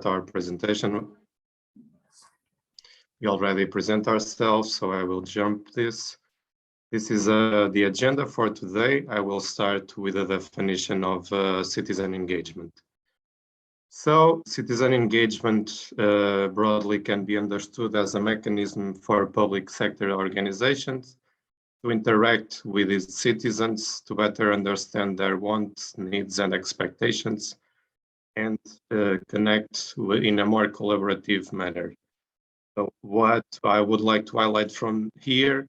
our presentation. We already present ourselves, so I will jump this. This is the agenda for today. I will start with a definition of citizen engagement. So citizen engagement broadly can be understood as a mechanism for public sector organizations to interact with its citizens to better understand their wants, needs, and expectations, and connect in a more collaborative manner. So what I would like to highlight from here,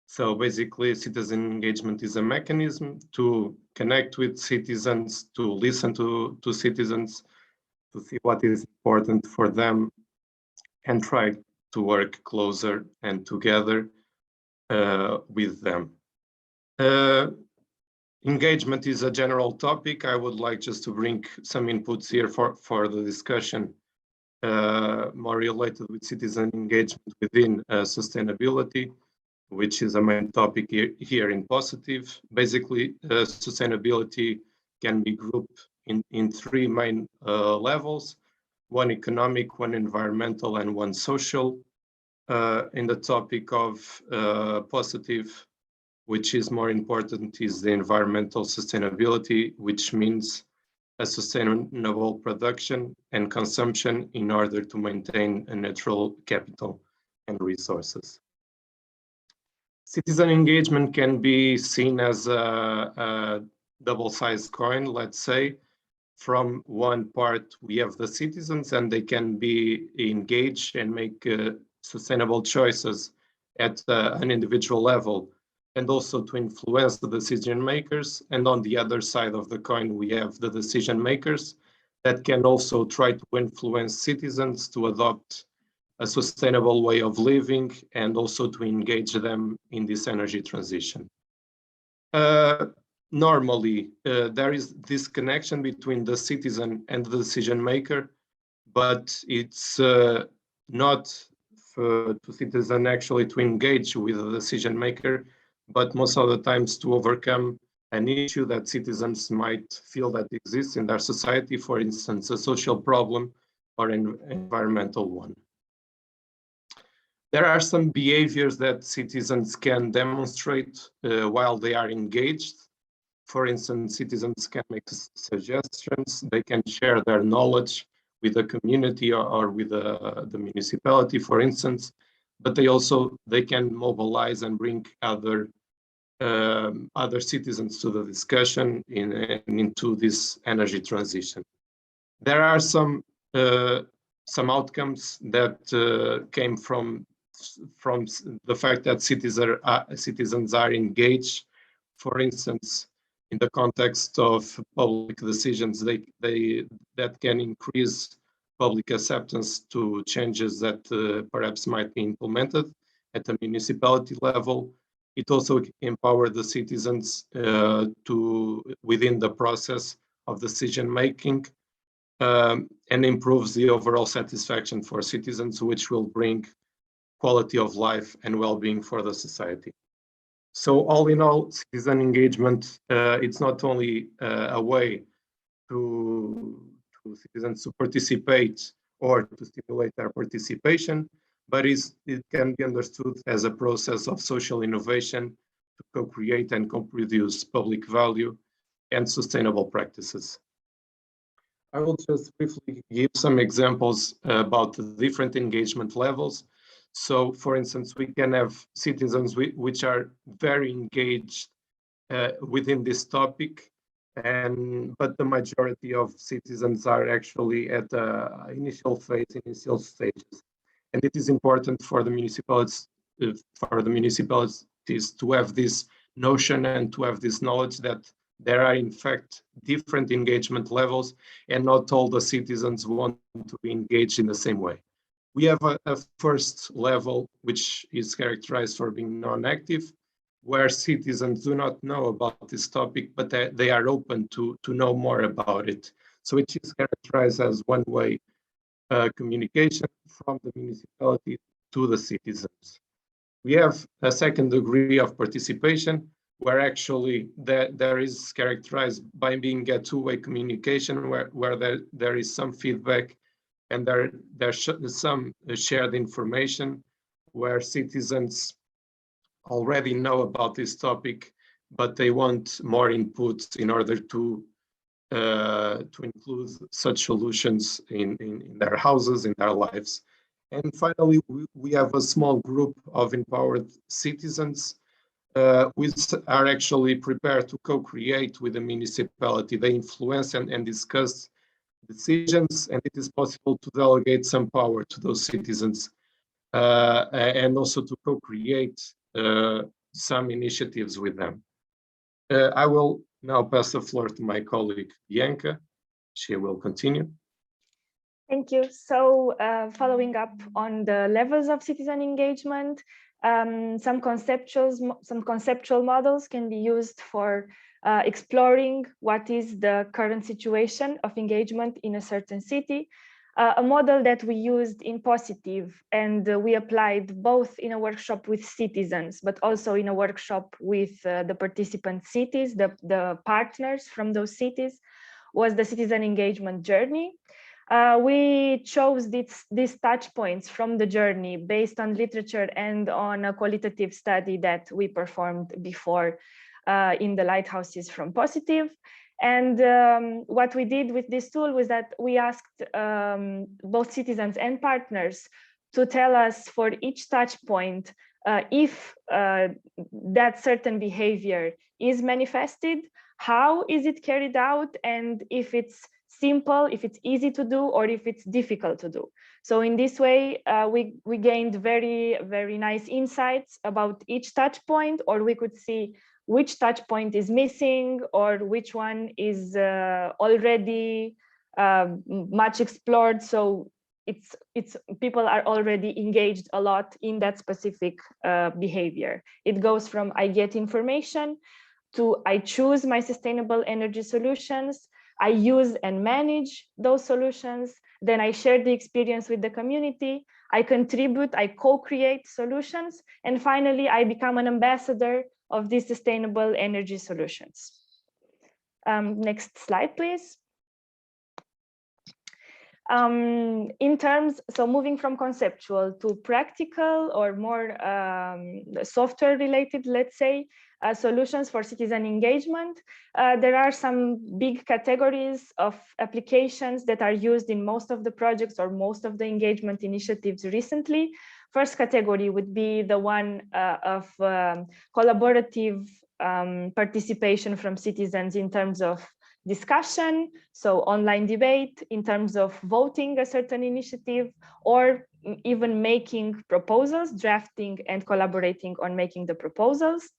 so basically citizen engagement is a mechanism to connect with citizens, to listen to citizens, to see what is important for them, and try to work closer and together with them. Engagement is a general topic. I would like just to bring some inputs here for the discussion more related with citizen engagement within sustainability, which is a main topic here in positive. Basically, sustainability can be grouped in three main levels: one economic, one environmental, and one social. In the topic of positive, which is more important, is the environmental sustainability, which means a sustainable production and consumption in order to maintain a natural capital and resources. Citizen engagement can be seen as a double-sized coin, let's say. From one part, we have the citizens, and they can be engaged and make sustainable choices at an individual level, and also to influence the decision makers. And on the other side of the coin, we have the decision makers that can also try to influence citizens to adopt a sustainable way of living and also to engage them in this energy transition. Normally, there is this connection between the citizen and the decision maker, but it's not for the citizen actually to engage with the decision maker, but most of the times to overcome an issue that citizens might feel that exists in their society, for instance, a social problem or an environmental one. There are some behaviors that citizens can demonstrate while they are engaged. For instance, citizens can make suggestions, they can share their knowledge with the community or with the municipality, for instance, but they can mobilize and bring other citizens to the discussion into this energy transition. There are some outcomes that came from the fact that citizens are engaged. For instance, in the context of public decisions, that can increase public acceptance to changes that perhaps might be implemented at the municipality level. It also empowers the citizens within the process of decision making and improves the overall satisfaction for citizens, which will bring quality of life and well-being for the society. So all in all, citizen engagement, it's not only a way to citizens to participate or to stimulate their participation, but it can be understood as a process of social innovation to co-create and co-produce public value and sustainable practices. I will just briefly give some examples about the different engagement levels. So, for instance, we can have citizens which are very engaged within this topic, but the majority of citizens are actually at the initial phase, initial stages. And it is important for the municipalities to have this notion and to have this knowledge that there are in fact different engagement levels, and not all the citizens want to be engaged in the same way. We have a first level, which is characterized for being non-active, where citizens do not know about this topic, but they are open to know more about it. So it is characterized as one-way communication from the municipality to the citizens. We have a second degree of participation, where actually there is characterized by being a two-way communication, where there is some feedback and there's some shared information where citizens already know about this topic, but they want more input in order to include such solutions in their houses, in their lives. And finally, we have a small group of empowered citizens which are actually prepared to co-create with the municipality. They influence and discuss decisions, and it is possible to delegate some power to those citizens and also to co-create some initiatives with them. I will now pass the floor to my colleague, Bianca. She will continue. Thank you. So following up on the levels of citizen engagement, some conceptual models can be used for exploring what is the current situation of engagement in a certain city. A model that we used in Positive, and we applied both in a workshop with citizens, but also in a workshop with the participant cities, the partners from those cities, was the citizen engagement journey. We chose these touch points from the journey based on literature and on a qualitative study that we performed before in the lighthouses from Positive. And what we did with this tool was that we asked both citizens and partners to tell us for each touch point if that certain behavior is manifested, how is it carried out, and if it's simple, if it's easy to do, or if it's difficult to do. So in this way, we gained very, very nice insights about each touch point, or we could see which touch point is missing, or which one is already much explored. So it's people are already engaged a lot in that specific behavior. It goes from I get information to I choose my sustainable energy solutions, I use and manage those solutions, then I share the experience with the community, I contribute, I co-create solutions, and finally I become an ambassador of these sustainable energy solutions. Next slide, please. In terms, so moving from conceptual to practical or more software related, let's say, solutions for citizen engagement, there are some big categories of applications that are used in most of the projects or most of the engagement initiatives recently. First category would be the one of collaborative participation from citizens in terms of discussion, so online debate, in terms of voting a certain initiative, or even making proposals, drafting and collaborating on making the proposals.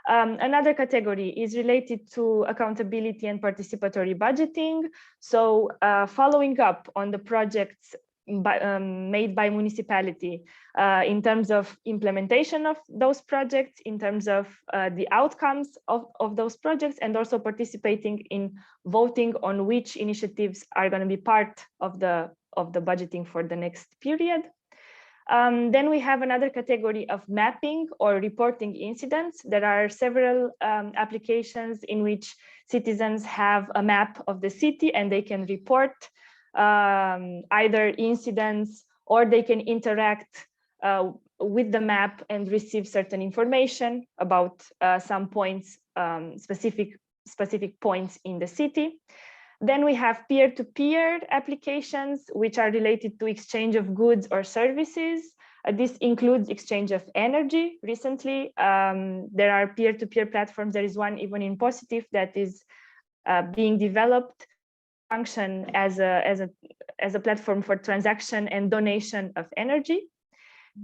Another category is related to accountability and participatory budgeting. So following up on the projects made by municipality in terms of implementation of those projects, in terms of the outcomes of those projects, and also participating in voting on which initiatives are going to be part of the budgeting for the next period. Then we have another category of mapping or reporting incidents. There are several applications in which citizens have a map of the city and they can report either incidents, or they can interact with the map and receive certain information about some points, specific points in the city. Then we have peer-to-peer applications, which are related to exchange of goods or services. This includes exchange of energy. Recently, there are peer-to-peer platforms. There is one even in Positive that is being developed, function as a platform for transaction and donation of energy.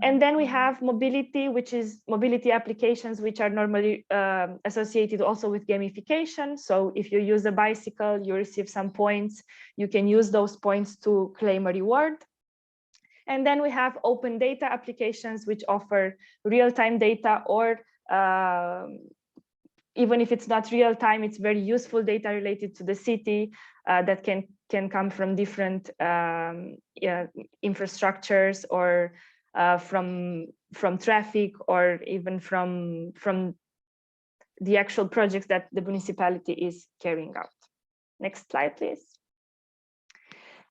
And then we have mobility, which is mobility applications, which are normally associated also with gamification. So if you use a bicycle, you receive some points. You can use those points to claim a reward. And then we have open data applications, which offer real-time data, or even if it's not real-time, it's very useful data related to the city that can come from different infrastructures, or from traffic, or even from the actual projects that the municipality is carrying out. Next slide, please.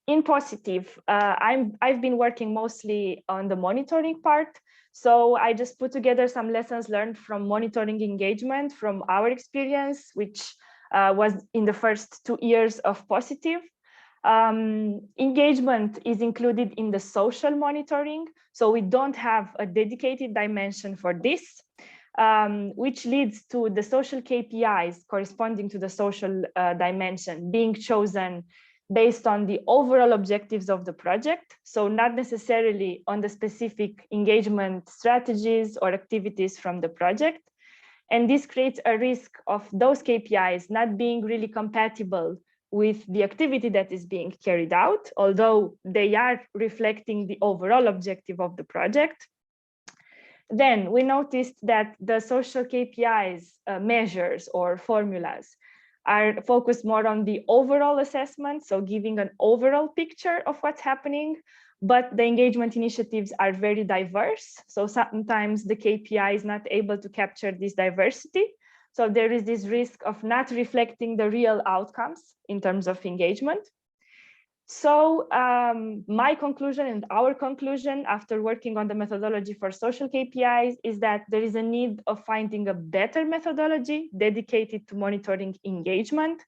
in positive, I've been working mostly on the monitoring part. So I just put together some lessons learned from monitoring engagement from our experience, which was in the first 2 years of positive. Engagement is included in the social monitoring. So we don't have a dedicated dimension for this, which leads to the social KPIs corresponding to the social dimension being chosen based on the overall objectives of the project. So not necessarily on the specific engagement strategies or activities from the project. And this creates a risk of those KPIs not being really compatible with the activity that is being carried out, although they are reflecting the overall objective of the project. Then we noticed that the social KPIs measures or formulas are focused more on the overall assessment, so giving an overall picture of what's happening, but the engagement initiatives are very diverse. So sometimes the KPI is not able to capture this diversity. So there is this risk of not reflecting the real outcomes in terms of engagement. So my conclusion and our conclusion after working on the methodology for social KPIs is that there is a need of finding a better methodology dedicated to monitoring engagement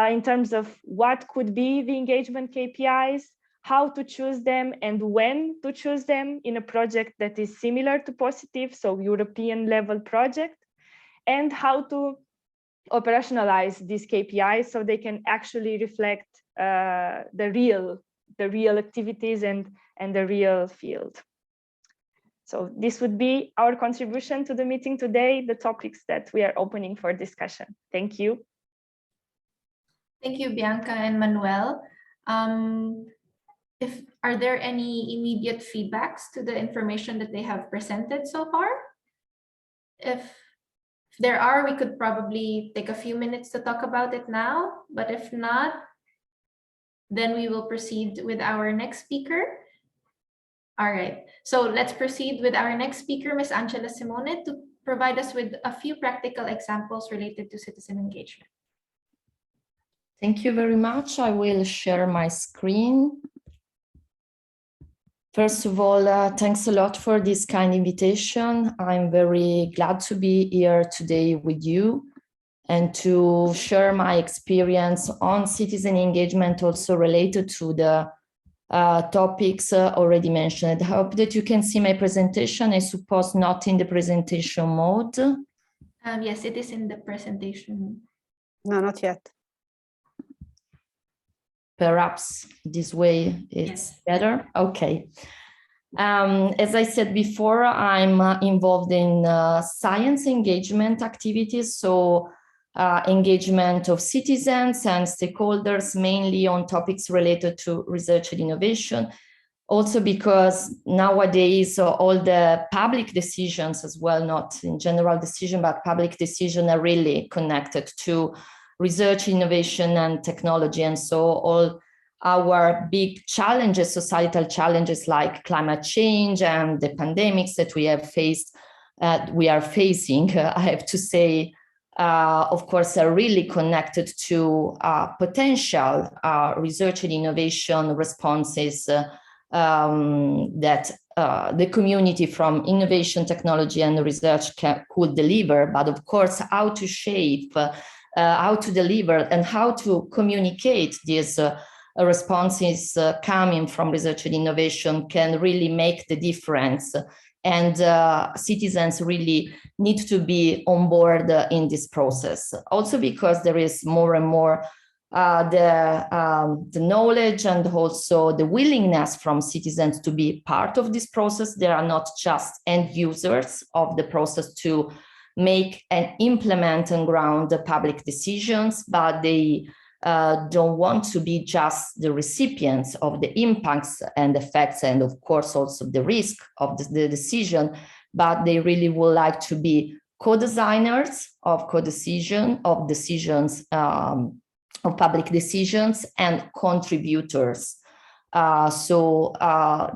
in terms of what could be the engagement KPIs, how to choose them and when to choose them in a project that is similar to positive, so European level project, and how to operationalize these KPIs so they can actually reflect the real activities and the real field. So this would be our contribution to the meeting today, the topics that we are opening for discussion. Thank you. Thank you, Bianca and Manuel. Are there any immediate feedbacks to the information that they have presented so far? If there are, we could probably take a few minutes to talk about it now, but if not, then we will proceed with our next speaker. All right, so let's proceed with our next speaker, Ms. Angela Simone, to provide us with a few practical examples related to citizen engagement. Thank you very much. I will share my screen. First of all, thanks a lot for this kind invitation. I'm very glad to be here today with you and to share my experience on citizen engagement, also related to the topics already mentioned. I hope that you can see my presentation. I suppose not in the presentation mode. Yes, it is in the presentation. No, not yet. Perhaps this way it's better. Okay. As I said before, I'm involved in science engagement activities, so engagement of citizens and stakeholders, mainly on topics related to research and innovation. Also because nowadays all the public decisions as well, not in general decision, but public decision are really connected to research, innovation, and technology. And so all our big challenges, societal challenges like climate change and the pandemics that we have faced, we are facing, I have to say, of course, are really connected to potential research and innovation responses that the community from innovation, technology, and research could deliver. But of course, how to shape, how to deliver, and how to communicate these responses coming from research and innovation can really make the difference. And citizens really need to be on board in this process. Also because there is more and more the knowledge and also the willingness from citizens to be part of this process. They are not just end users of the process to make and implement and ground the public decisions, but they don't want to be just the recipients of the impacts and effects, and of course also the risk of the decision, but they really would like to be co-designers of co-decision, of decisions, of public decisions, and contributors. So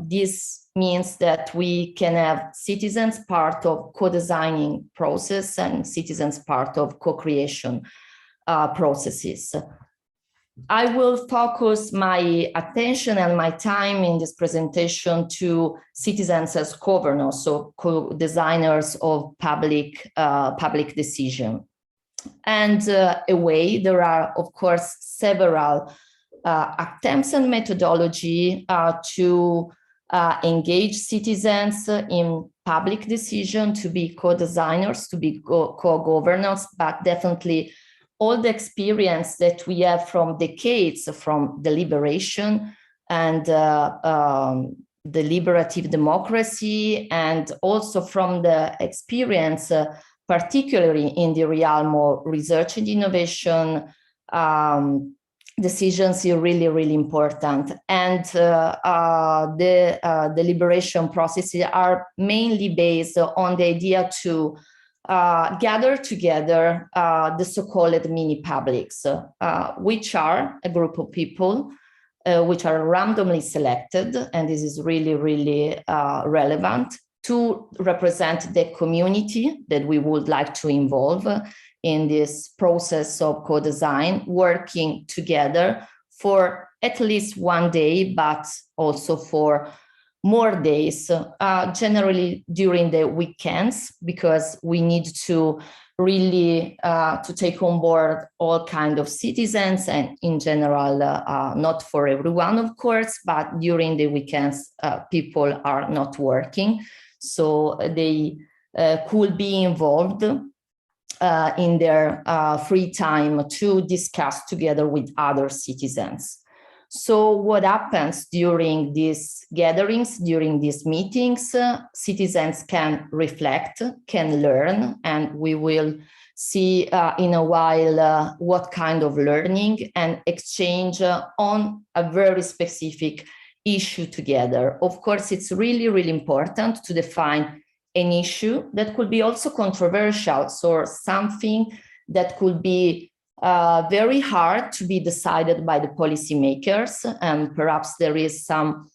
this means that we can have citizens part of co-designing process and citizens part of co-creation processes. I will focus my attention and my time in this presentation to citizens as governors, so co-designers of public decision. And there are, of course, several attempts and methodology to engage citizens in public decision, to be co-designers, to be co-governors, but definitely all the experience that we have from decades from deliberation and deliberative democracy, and also from the experience, particularly in the realm of research and innovation, decisions are really, really important. And the deliberation processes are mainly based on the idea to gather together the so-called mini publics, which are a group of people which are randomly selected, and this is really, really relevant, to represent the community that we would like to involve in this process of co-design, working together for at least one day, but also for more days, generally during the weekends, because we need to really to take on board all kinds of citizens, and in general, not for everyone, of course, but during the weekends, people are not working. So they could be involved in their free time to discuss together with other citizens. So what happens during these gatherings, during these meetings, citizens can reflect, can learn, and we will see in a while what kind of learning and exchange on a very specific issue together. Of course, it's really, really important to define an issue that could be also controversial, so something that could be very hard to be decided by the policymakers, and perhaps there is some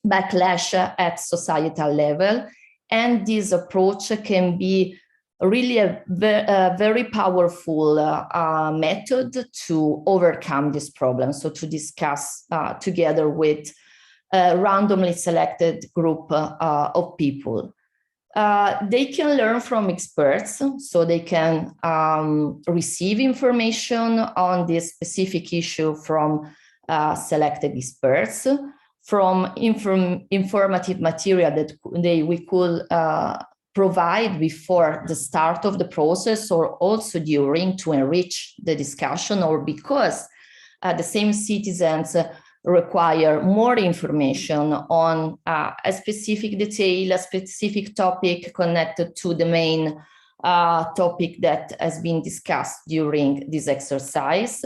backlash at societal level. And this approach can be really a very powerful method to overcome this problem. So to discuss together with a randomly selected group of people. They can learn from experts, so they can receive information on this specific issue from selected experts, from informative material that we could provide before the start of the process, or also during, to enrich the discussion, or because the same citizens require more information on a specific detail, a specific topic connected to the main topic that has been discussed during this exercise.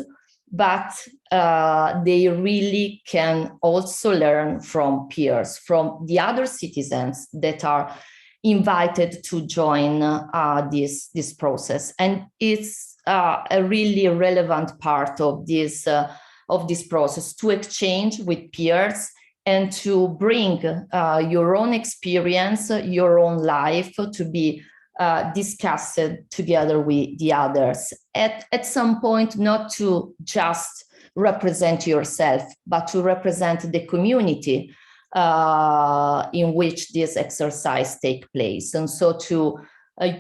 But they really can also learn from peers, from the other citizens that are invited to join this process. And it's a really relevant part of this process, to exchange with peers and to bring your own experience, your own life to be discussed together with the others. At some point, not to just represent yourself, but to represent the community in which this exercise takes place. And so to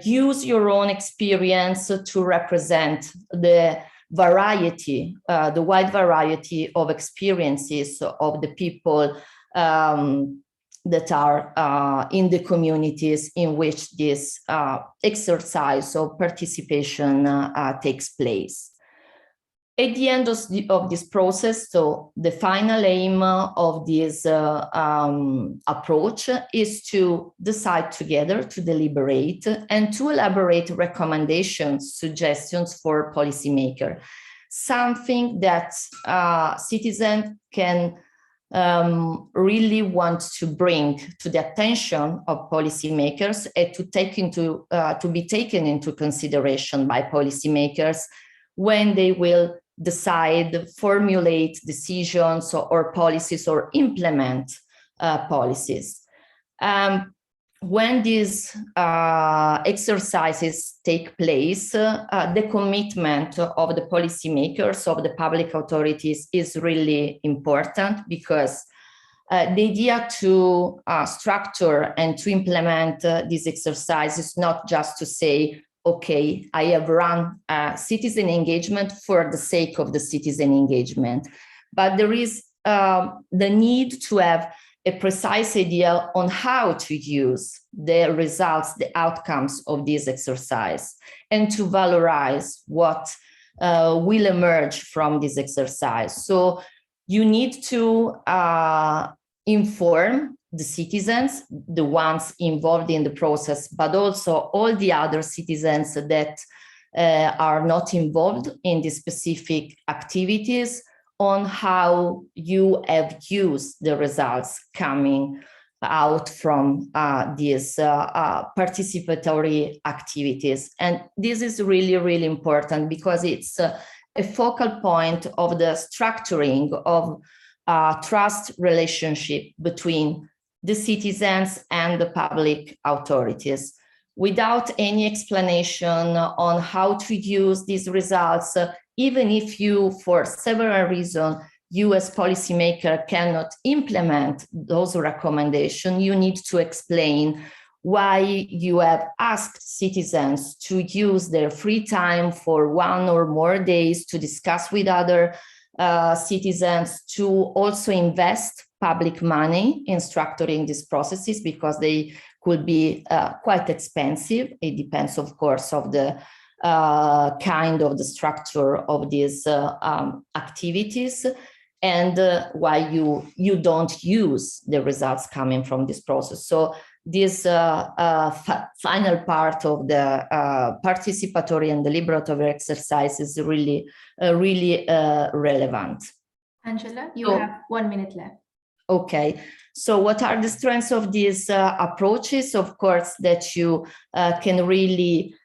use your own experience to represent the variety, the wide variety of experiences of the people that are in the communities in which this exercise of participation takes place. At the end of this process, so the final aim of this approach is to decide together, to deliberate, and to elaborate recommendations, suggestions for policymakers, something that citizens can really want to bring to the attention of policymakers and to be taken into consideration by policymakers when they will decide, formulate decisions or policies, or implement policies. when these exercises take place, the commitment of the policymakers, of the public authorities is really important, because the idea to structure and to implement this exercise is not just to say, okay, I have run citizen engagement for the sake of the citizen engagement, but there is the need to have a precise idea on how to use the results, the outcomes of this exercise, and to valorize what will emerge from this exercise. So you need to inform the citizens, the ones involved in the process, but also all the other citizens that are not involved in the specific activities, on how you have used the results coming out from these participatory activities. And this is really, really important, because it's a focal point of the structuring of trust relationship between the citizens and the public authorities. Without any explanation on how to use these results, even if you, for several reasons, you as policymaker cannot implement those recommendations, you need to explain why you have asked citizens to use their free time for 1 or more days to discuss with other citizens, to also invest public money in structuring these processes, because they could be quite expensive. It depends, of course, of the kind of the structure of these activities, and why you don't use the results coming from this process. So this final part of the participatory and deliberatory exercise is really, really relevant. Angela, you have 1 minute left. Okay, so what are the strengths of these approaches? Of course, that you can really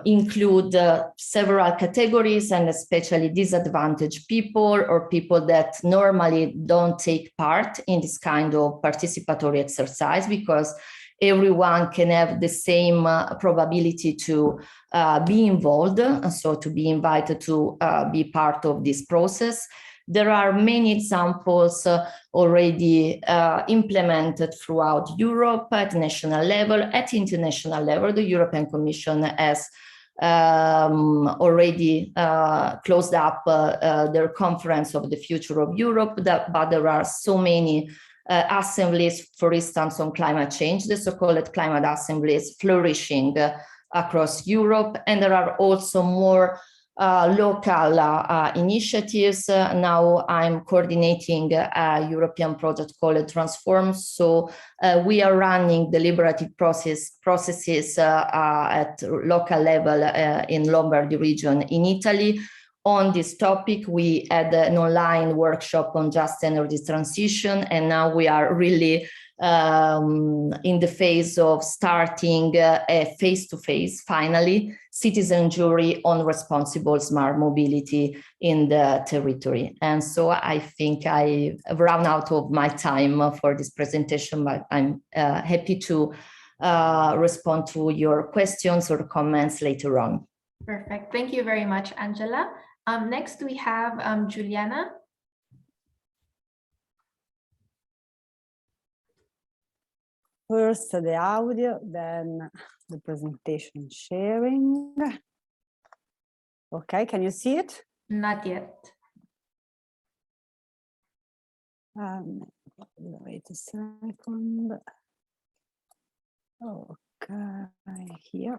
include several categories, and especially disadvantaged people, or people that normally don't take part in this kind of participatory exercise, because everyone can have the same probability to be involved, so to be invited to be part of this process. There are many examples already implemented throughout Europe at national level, at international level. The European Commission has already closed up their conference of the future of Europe, but there are so many assemblies, for instance, on climate change, the so-called climate assemblies flourishing across Europe. And there are also more local initiatives. Now I'm coordinating a European project called Transform. So we are running deliberative processes at local level in Lombardy region in Italy. On this topic, we had an online workshop on just energy transition, and now we are really in the phase of starting a face-to-face, finally, citizen jury on responsible smart mobility in the territory. And so I think I've run out of my time for this presentation, but I'm happy to respond to your questions or comments later on. Perfect. Thank you very much, Angela. Next, we have Juliana. First the audio, then the presentation sharing. Okay, can you see it? Not yet. Wait a second. Okay, here.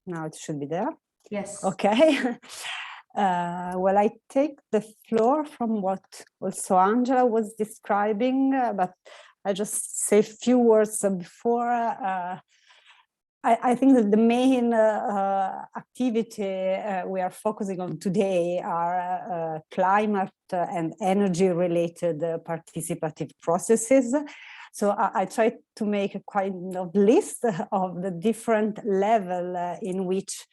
Now it should be there. Yes. Okay. Well, I take the floor from what also Angela was describing, but I just say a few words before. I think that the main activity we are focusing on today are climate and energy related participative processes. So I try to make a kind of list of the different level in which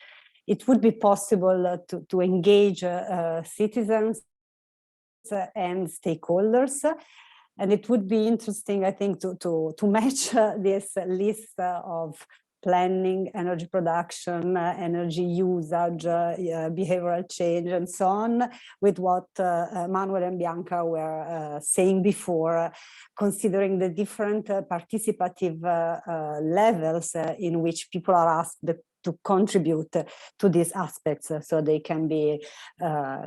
it would be possible to engage citizens and stakeholders. And it would be interesting, I think, to match this list of planning, energy production, energy usage, behavioral change, and so on, with what Manuel and Bianca were saying before, considering the different participative levels in which people are asked to contribute to these aspects. So they can be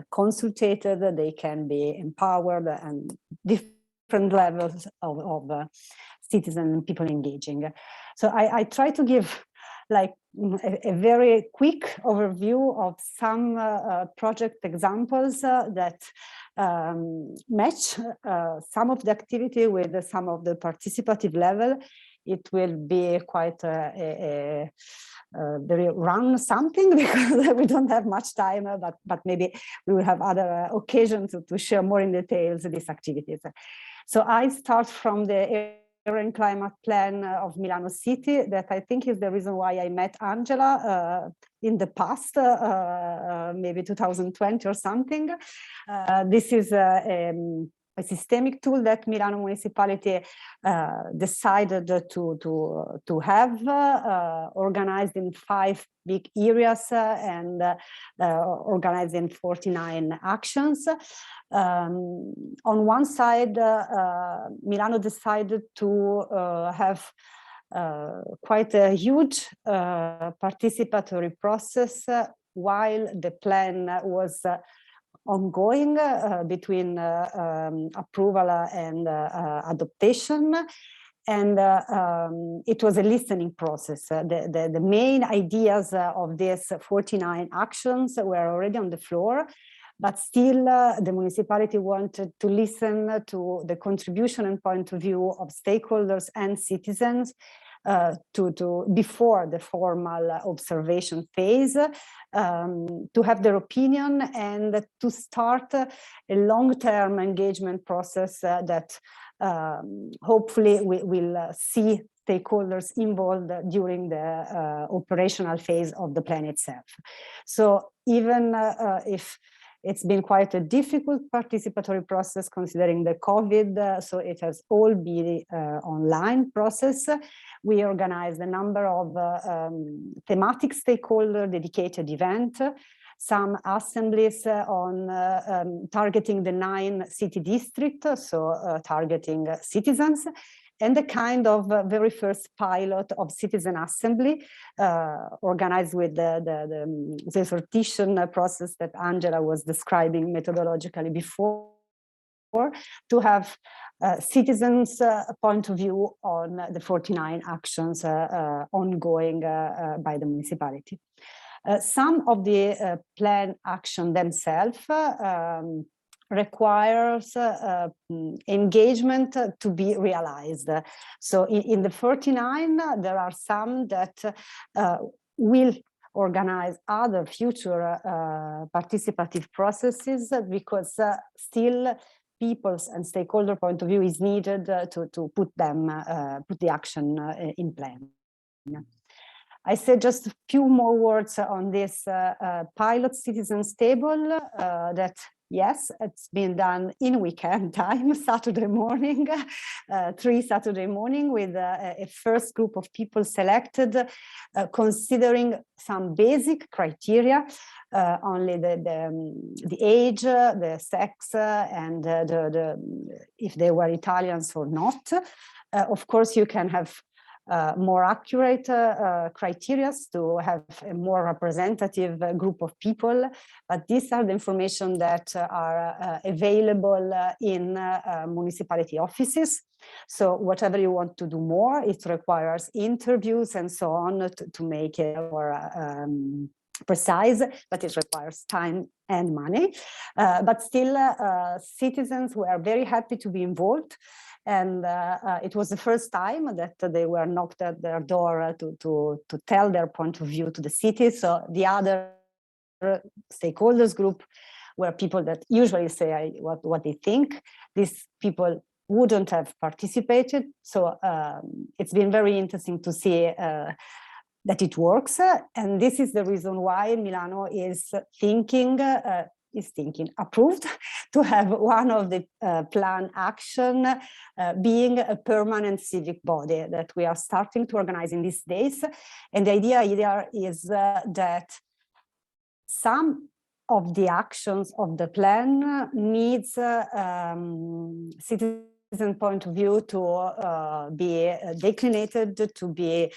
consulted, they can be empowered, and different levels of citizen and people engaging. So I try to give like a very quick overview of some project examples that match some of the activity with some of the participative level. It will be quite a very run something because we don't have much time, but maybe we will have other occasions to share more in details these activities. So I start from the Air and Climate Plan of Milano City, that I think is the reason why I met Angela in the past, maybe 2020 or something. This is a systemic tool that Milano municipality decided to have, organized in 5 big areas and organized in 49 actions. On one side, Milano decided to have quite a huge participatory process while the plan was ongoing between approval and adoption. And it was a listening process. The main ideas of these 49 actions were already on the floor, but still the municipality wanted to listen to the contribution and point of view of stakeholders and citizens before the formal observation phase, to have their opinion and to start a long-term engagement process that hopefully we will see stakeholders involved during the operational phase of the plan itself. So even if it's been quite a difficult participatory process considering the COVID, so it has all been online process. We organized a number of thematic stakeholder dedicated events, some assemblies on targeting the 9 city districts, so targeting citizens, and the kind of very first pilot of citizen assembly organized with the sortition process that Angela was describing methodologically before, to have citizens' point of view on the 49 actions ongoing by the municipality. Some of the plan action themselves requires engagement to be realized. So in the 49, there are some that will organize other future participative processes, because still people's and stakeholder point of view is needed to put the action in plan. I said just a few more words on this pilot citizens table that, yes, it's been done in weekend time, Saturday morning, 3 Saturday morning, with a first group of people selected, considering some basic criteria, only the age, the sex, and if they were Italians or not. Of course, you can have more accurate criteria to have a more representative group of people, but these are the information that are available in municipality offices. So whatever you want to do more, it requires interviews and so on to make it more precise, but it requires time and money. But still, citizens were very happy to be involved. And it was the first time that they were knocked at their door to tell their point of view to the city. So the other stakeholders group were people that usually say what they think. These people wouldn't have participated. So it's been very interesting to see that it works. And this is the reason why Milano is thinking is thinking approved to have one of the plan action being a permanent civic body that we are starting to organize in these days. And the idea here is that some of the actions of the plan needs citizen point of view to be declinated, to be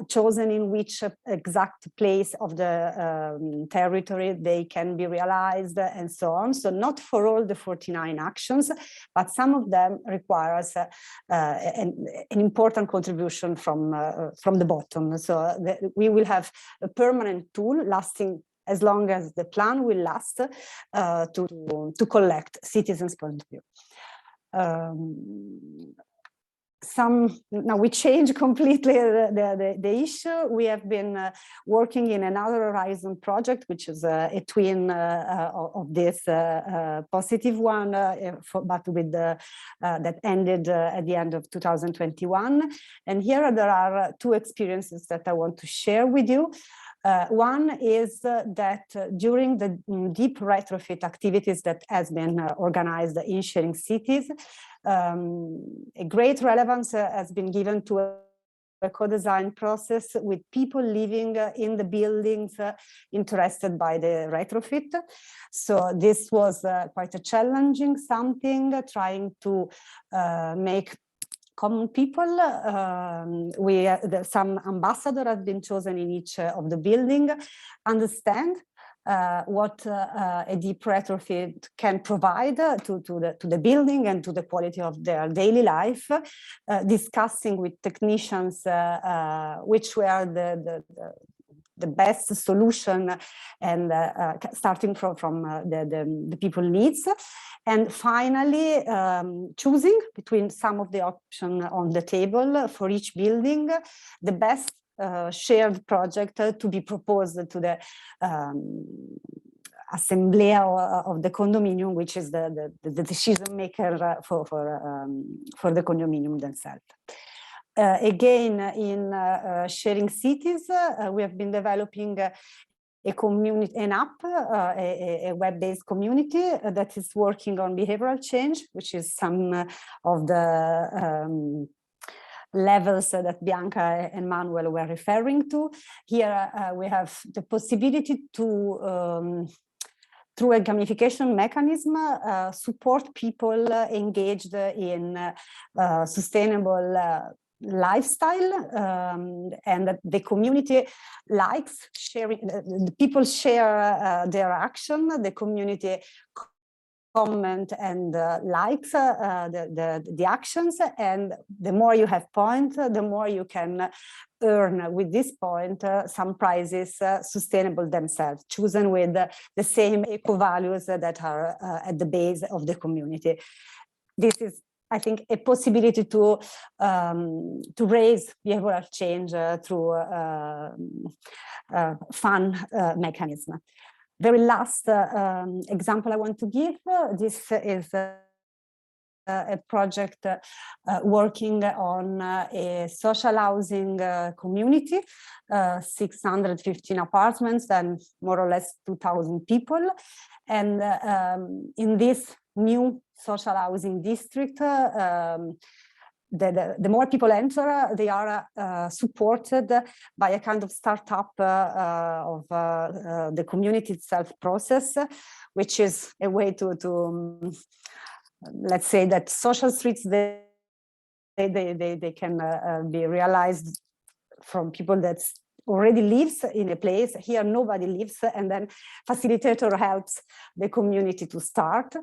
chosen in which exact place of the territory they can be realized, and so on. So not for all the 49 actions, but some of them requires an important contribution from the bottom. So we will have a permanent tool lasting as long as the plan will last to collect citizens' point of view. Now we change completely the issue. We have been working in another Horizon project, which is a twin of this positive one, but with that ended at the end of 2021. And here there are two experiences that I want to share with you. One is that during the deep retrofit activities that has been organized in sharing cities, a great relevance has been given to a co-design process with people living in the buildings interested by the retrofit. So this was quite a challenging something, trying to make common people. Some ambassador has been chosen in each of the building, understand what a deep retrofit can provide to the building and to the quality of their daily life, discussing with technicians which were the best solution, and starting from the people needs, and finally choosing between some of the options on the table for each building, the best shared project to be proposed to the assembly of the condominium, which is the decision maker for the condominium themselves. Again, in sharing cities, we have been developing a community, an app, a web-based community that is working on behavioral change, which is some of the levels that Bianca and Manuel were referring to. Here we have the possibility to through a gamification mechanism, support people engaged in sustainable lifestyle, and that the community likes sharing, the people share their action, the community comment and likes the actions, and the more you have points, the more you can earn with this point some prizes sustainable themselves, chosen with the same eco values that are at the base of the community. This is, I think, a possibility to raise behavioral change through fun mechanism. Very last example I want to give, this is a project working on a social housing community, 615 apartments and more or less 2,000 people. And in this new social housing district, the more people enter, they are supported by a kind of startup of the community itself process, which is a way to let's say that social streets, they can be realized from people that already lives in a place. Here nobody lives, and then facilitator helps the community to start.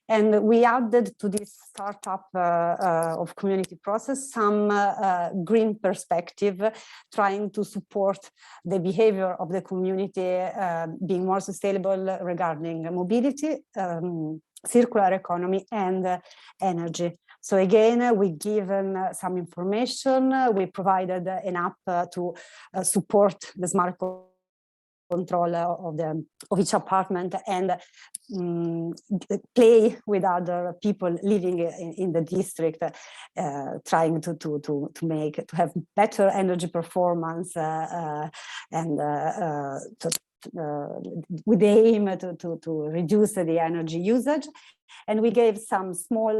And we added to this startup of community process some green perspective, trying to support the behavior of the community being more sustainable regarding mobility, circular economy, and energy. So again, we given some information. We provided an app to support the smart control of each apartment, and play with other people living in the district, trying to have better energy performance and with the aim to reduce the energy usage. And we gave some small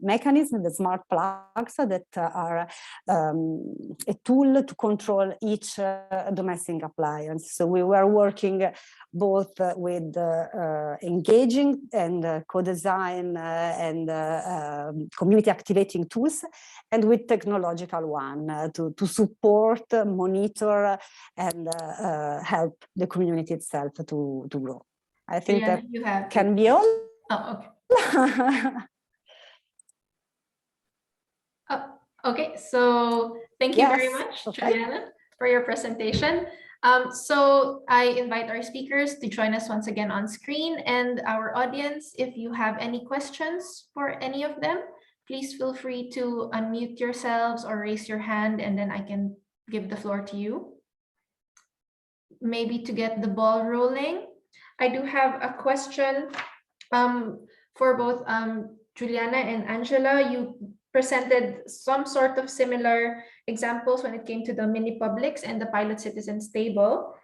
mechanisms, the smart plugs, that are a tool to control each domestic appliance. So we were working both with engaging and co-design and community activating tools, and with technological one to support, monitor, and help the community itself to grow. I think that you have can be all. Oh, okay. Okay, so thank you very much, Juliana, for your presentation. So I invite our speakers to join us once again on screen, and our audience, if you have any questions for any of them, please feel free to unmute yourselves or raise your hand, and then I can give the floor to you. Maybe to get the ball rolling, I do have a question for both Juliana and Angela. You presented some sort of similar examples when it came to the mini publics and the pilot citizens table.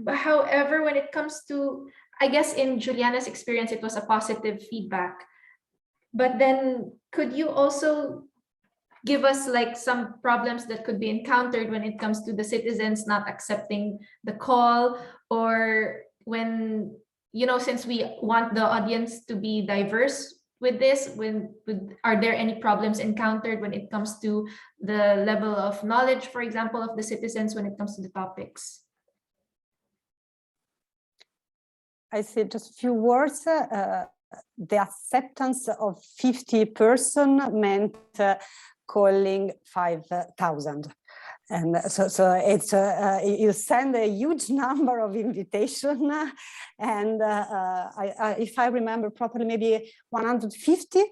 However, when it comes to, I guess in Juliana's experience, it was a positive feedback. But then could you also give us like some problems that could be encountered when it comes to the citizens not accepting the call, or when, you know, since we want the audience to be diverse with this, are there any problems encountered when it comes to the level of knowledge, for example, of the citizens when it comes to the topics? I say just a few words. The acceptance of 50 persons meant calling 5,000. And so it's you send a huge number of invitation, and if I remember properly, maybe 150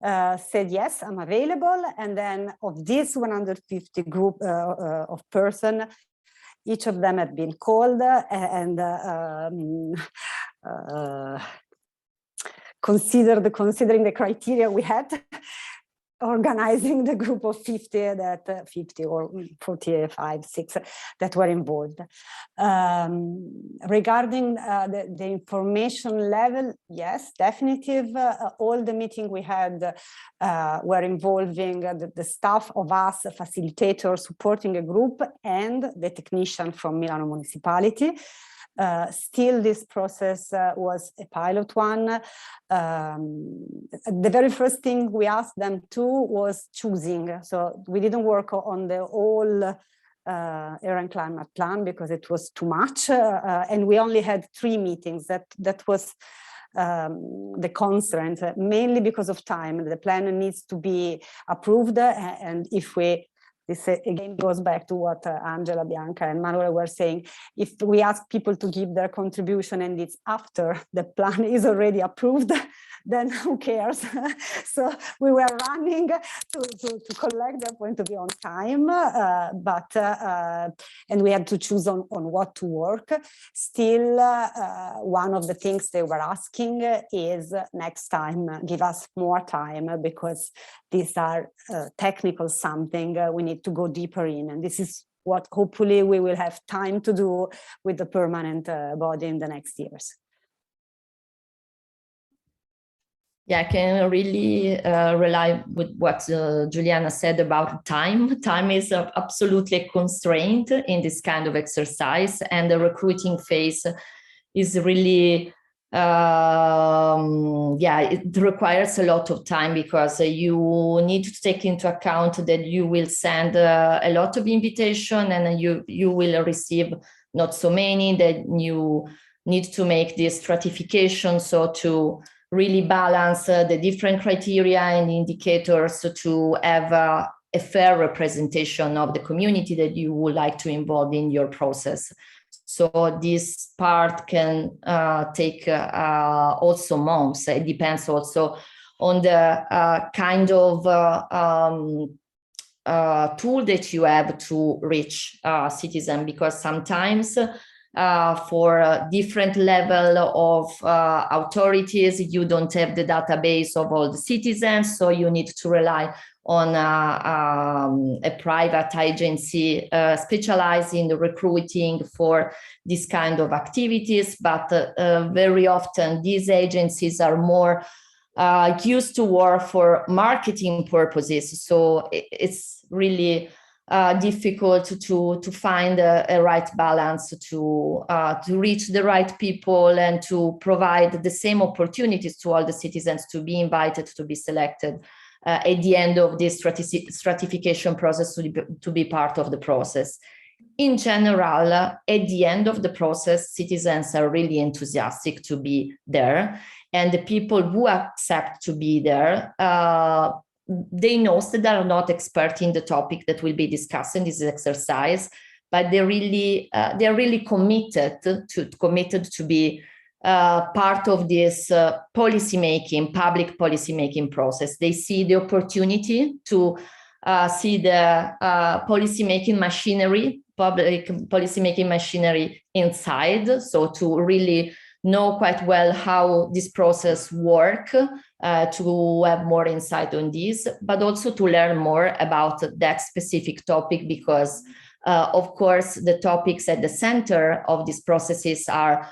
said yes, I'm available. And then of this 150 group of person, each of them had been called and considering the criteria we had, organizing the group of 50 that 50 or 45, 6 that were involved. Regarding the information level, yes, definitive. All the meetings we had were involving the staff of us, facilitators supporting a group, and the technician from Milano Municipality. Still, this process was a pilot one. The very first thing we asked them to was choosing. So we didn't work on the whole air and climate plan because it was too much, and we only had 3 meetings. That was the constraint, mainly because of time. The plan needs to be approved, and if we this again goes back to what Angela, Bianca, and Manuel were saying. If we ask people to give their contribution and it's after the plan is already approved, then who cares? So we were running to collect their point of view on time, and we had to choose on what to work. Still, one of the things they were asking is next time, give us more time, because these are technical something we need to go deeper in. And this is what hopefully we will have time to do with the permanent body in the next years. Yeah, I can really rely with what Juliana said about time. Time is absolutely a constraint in this kind of exercise, and the recruiting phase is really, it requires a lot of time, because you need to take into account that you will send a lot of invitation, and you will receive not so many, that you need to make this stratification, so to really balance the different criteria and indicators to have a fair representation of the community that you would like to involve in your process. So this part can take also months. It depends also on the kind of tool that you have to reach citizens, because sometimes for different level of authorities, you don't have the database of all the citizens, so you need to rely on a private agency specialized in recruiting for this kind of activities, but very often these agencies are more used to work for marketing purposes. So it's really difficult to find a right balance to reach the right people and to provide the same opportunities to all the citizens to be invited, to be selected at the end of this stratification process, to be part of the process. In general, at the end of the process, citizens are really enthusiastic to be there. And the people who accept to be there, they know that they are not expert in the topic that will be discussed in this exercise, but they're really committed to be part of this public policymaking process. They see the opportunity to see the policymaking machinery, public policymaking machinery inside. So to really know quite well how this process works, to have more insight on this, but also to learn more about that specific topic, because of course the topics at the center of these processes are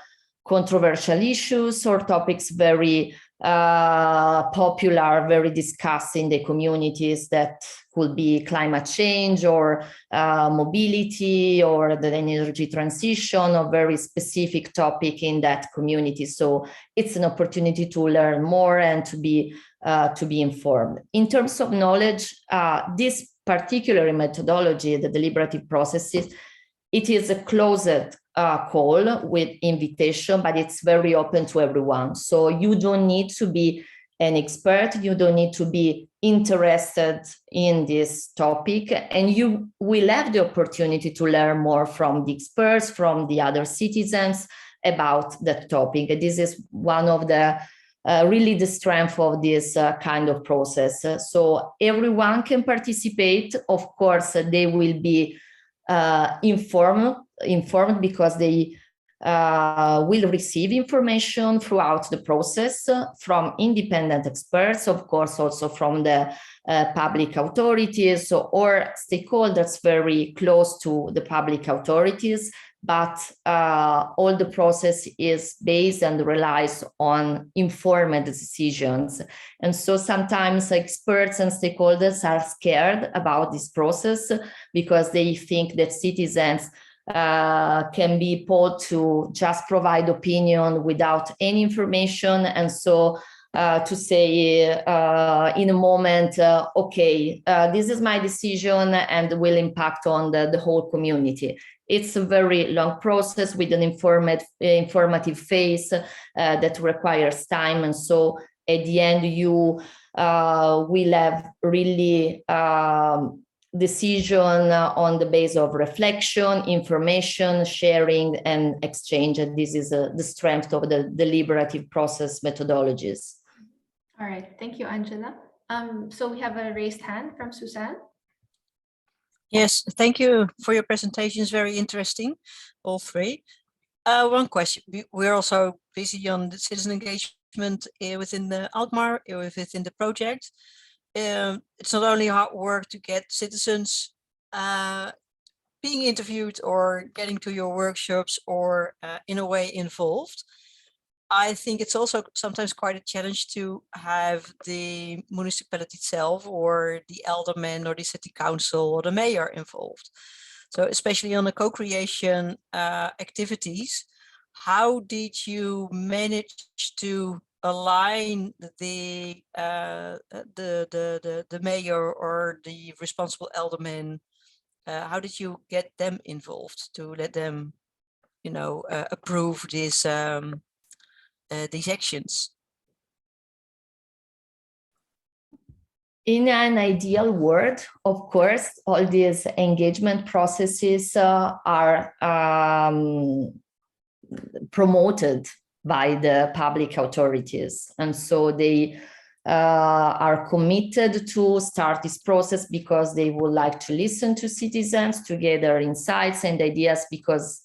controversial issues or topics very popular, very discussed in the communities, that could be climate change or mobility or the energy transition, or very specific topic in that community. So it's an opportunity to learn more and to be informed. In terms of knowledge, this particular methodology, the deliberative processes, it is a closed call with invitation, but it's very open to everyone. So you don't need to be an expert, you don't need to be interested in this topic, and you will have the opportunity to learn more from the experts, from the other citizens about that topic. This is one of the really the strength of this kind of process. So everyone can participate. Of course, they will be informed because they will receive information throughout the process from independent experts, of course, also from the public authorities or stakeholders very close to the public authorities. But all the process is based and relies on informed decisions. And so sometimes experts and stakeholders are scared about this process because they think that citizens can be pulled to just provide opinion without any information. And so to say in a moment, okay, this is my decision and will impact on the whole community. It's a very long process with an informative phase that requires time. And so at the end, you will have really decision on the basis of reflection, information, sharing, and exchange. And this is the strength of the deliberative process methodologies. All right, thank you, Angela. So we have a raised hand from Suzanne. Yes, thank you for your presentations. Very interesting, all three. One question. We're also busy on the citizen engagement within the Altmar, within the project. It's not only hard work to get citizens being interviewed or getting to your workshops or in a way involved. I think it's also sometimes quite a challenge to have the municipality itself or the alderman or the city council or the mayor involved. So especially on the co-creation activities, how did you manage to align the mayor or the responsible alderman? How did you get them involved to let them, you know, approve this? These actions? In an ideal world, of course, all these engagement processes are promoted by the public authorities. And so they are committed to start this process because they would like to listen to citizens, to gather insights and ideas, because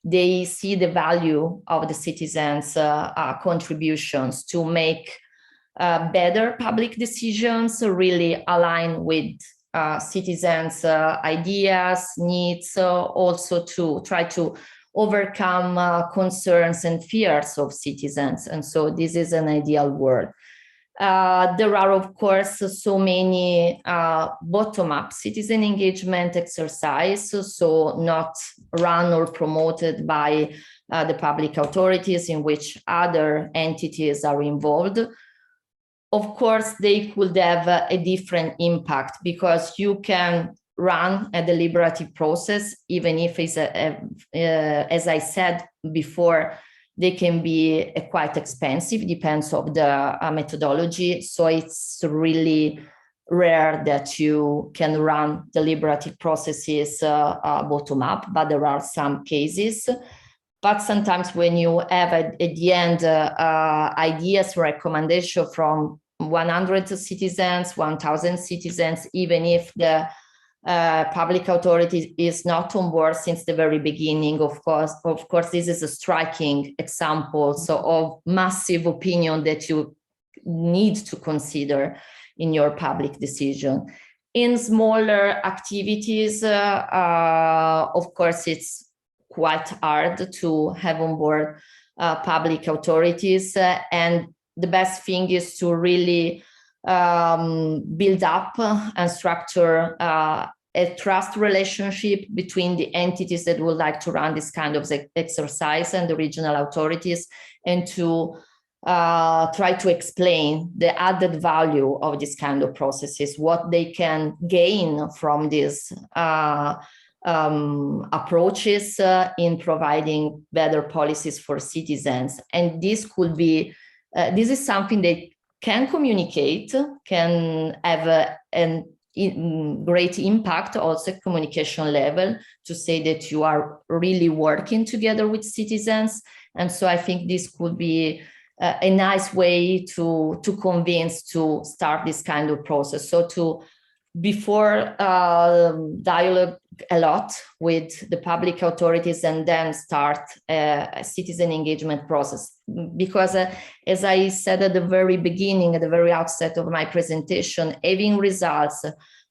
they see the value of the citizens' contributions to make better public decisions, really align with citizens' ideas, needs, also to try to overcome concerns and fears of citizens. And so this is an ideal world. There are, of course, so many bottom-up citizen engagement exercises, so not run or promoted by the public authorities, in which other entities are involved. Of course, they could have a different impact, because you can run a deliberative process, even if it's, as I said before, they can be quite expensive, depends on the methodology. So it's really rare that you can run deliberative processes bottom up, but there are some cases. But sometimes when you have at the end ideas, recommendation from 100 citizens, 1,000 citizens, even if the public authority is not on board since the very beginning, of course, this is a striking example of massive opinion that you need to consider in your public decision. In smaller activities, of course, it's quite hard to have on board public authorities, and the best thing is to really build up and structure a trust relationship between the entities that would like to run this kind of exercise and the regional authorities, and to try to explain the added value of this kind of processes, what they can gain from these approaches in providing better policies for citizens. And this could be, this is something they can communicate, can have a great impact also at communication level, to say that you are really working together with citizens. And so I think this could be a nice way to convince to start this kind of process. So to, before dialogue a lot with the public authorities, and then start a citizen engagement process. Because as I said at the very beginning, at the very outset of my presentation, having results,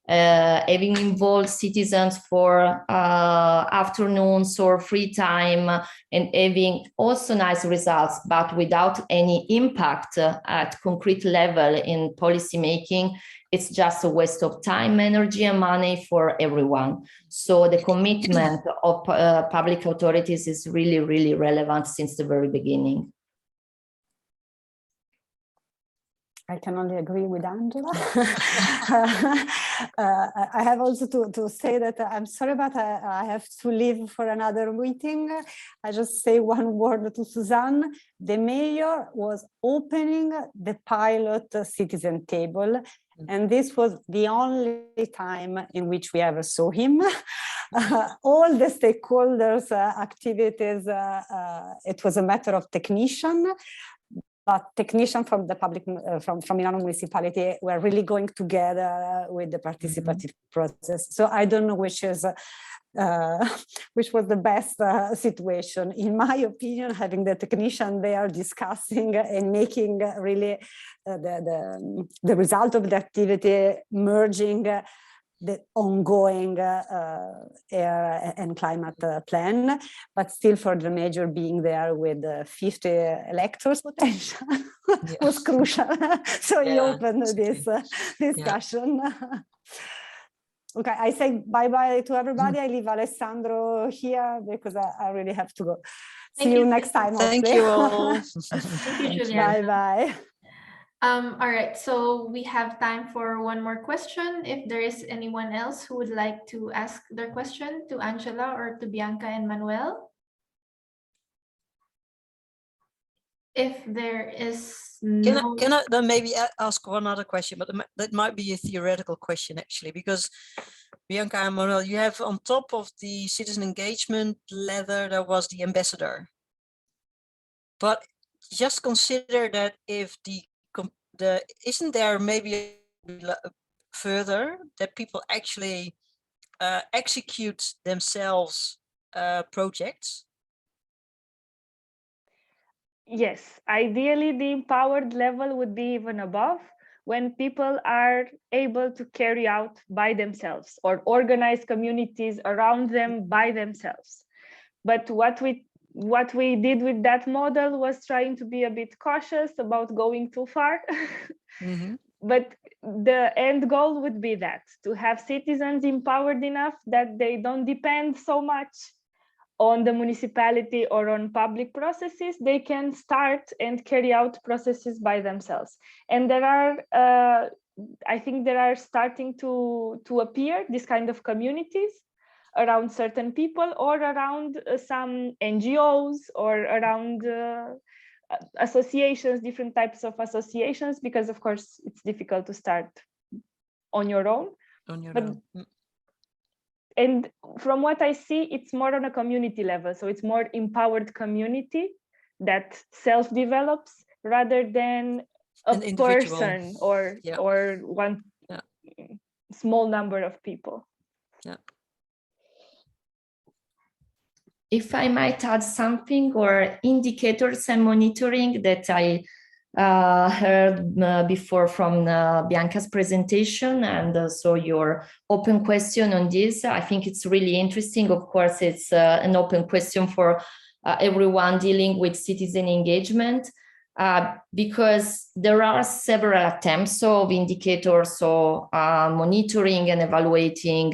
having involved citizens for afternoons or free time, and having also nice results, but without any impact at concrete level in policy making, it's just a waste of time, energy, and money for everyone. So the commitment of public authorities is really, really relevant since the very beginning. I can only agree with Angela. I have also to say that I'm sorry, but I have to leave for another meeting. I just say one word to Suzanne. The mayor was opening the pilot citizen table, and this was the only time in which we ever saw him. All the stakeholders' activities, it was a matter of technician. But technicians from the public, from Milano municipality, were really going together with the participative process. So I don't know which was the best situation. In my opinion, having the technician there discussing and making really the result of the activity merging the ongoing air and climate plan, but still for the major being there with 50 electors potential was crucial. So he opened this discussion. Okay, I say bye-bye to everybody. I leave Alessandro here because I really have to go. See you next time. Thank you all. Thank you, Julia. Bye-bye. All right, so we have time for one more question. If there is anyone else who would like to ask their question to Angela or to Bianca and Manuel. If there is no... Can I then maybe ask one other question, but that might be a theoretical question actually, because Bianca and Manuel, you have on top of the citizen engagement leather, there was the ambassador. But just consider that if isn't there maybe further that people actually execute themselves projects? Yes, ideally the empowered level would be even above, when people are able to carry out by themselves or organize communities around them by themselves. But what we did with that model was trying to be a bit cautious about going too far. Mhm. But the end goal would be that, to have citizens empowered enough that they don't depend so much on the municipality or on public processes. They can start and carry out processes by themselves. And there are, I think there are starting to appear this kind of communities around certain people, or around some NGOs, or around associations, different types of associations, because of course it's difficult to start on your own. On your But own. and from what I see, it's more on a community level. So it's more empowered community that self-develops, rather than a An individual. person or Yeah. or one Yeah. small number of people. Yeah. If I might add something, or indicators and monitoring that I heard before from Bianca's presentation, and also your open question on this. I think it's really interesting. Of course, it's an open question for everyone dealing with citizen engagement, because there are several attempts of indicators, so monitoring and evaluating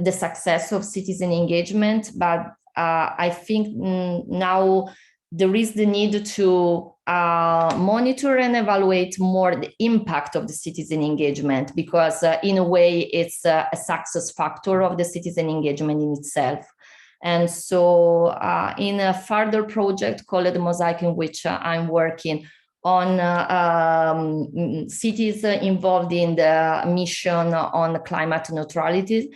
the success of citizen engagement, but I think now there is the need to monitor and evaluate more the impact of the citizen engagement, because in a way it's a success factor of the citizen engagement in itself. And so in a further project called Mosaic, in which I'm working on cities involved in the mission on climate neutrality,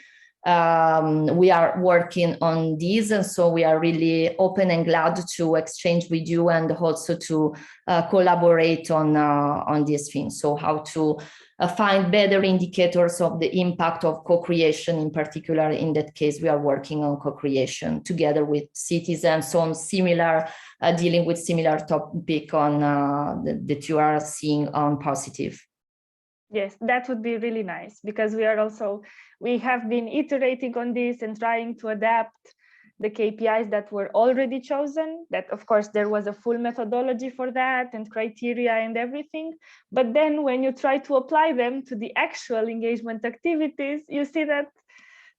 we are working on these, and so we are really open and glad to exchange with you, and also to collaborate on these things. So how to find better indicators of the impact of co-creation. In particular, in that case, we are working on co-creation together with citizens on similar, dealing with similar topic on that you are seeing on positive. Yes, that would be really nice, because we have been iterating on this and trying to adapt the KPIs that were already chosen. That, of course, there was a full methodology for that and criteria and everything. But then when you try to apply them to the actual engagement activities, you see that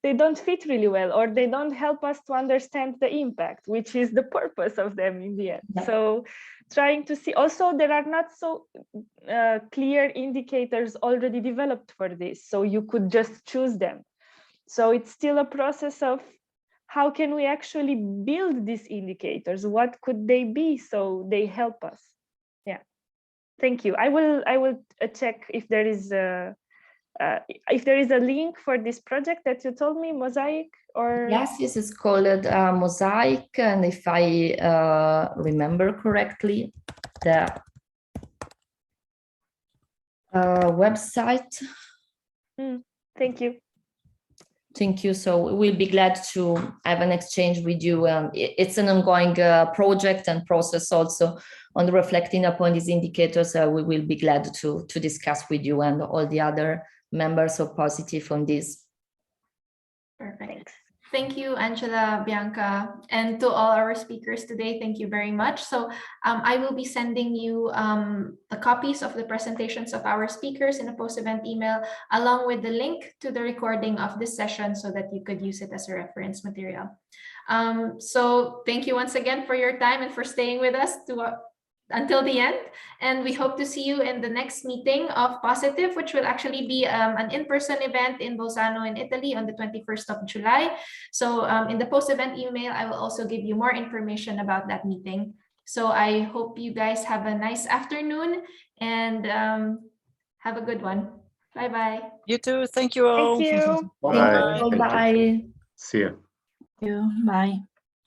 they don't fit really well, or they don't help us to understand the impact, which is the purpose of them in the end. Yeah. So trying to see, also there are not so clear indicators already developed for this, so you could just choose them. So it's still a process of how can we actually build these indicators? What could they be so they help us? Yeah, thank you. I will check if there is a link for this project that you told me, Mosaic, or yes, this is called Mosaic, and if I remember correctly, the website. Thank you. Thank you. So we'll be glad to have an exchange with you. It's an ongoing project and process also on reflecting upon these indicators. We will be glad to discuss with you and all the other members of Positive on this. Perfect. Thanks. Thank you, Angela, Bianca, and to all our speakers today. Thank you very much. So I will be sending you the copies of the presentations of our speakers in a post-event email, along with the link to the recording of this session, so that you could use it as a reference material. So thank you once again for your time and for staying with us until the end, and we hope to see you in the next meeting of Positive, which will actually be an in-person event in Bolzano in Italy on the 21st of July. So in the post-event email, I will also give you more information about that meeting. So I hope you guys have a nice afternoon, and have a good one. Bye-bye. You too. Thank you all. Thank you. Bye. Thank you. Bye. See you. Thank you. Bye.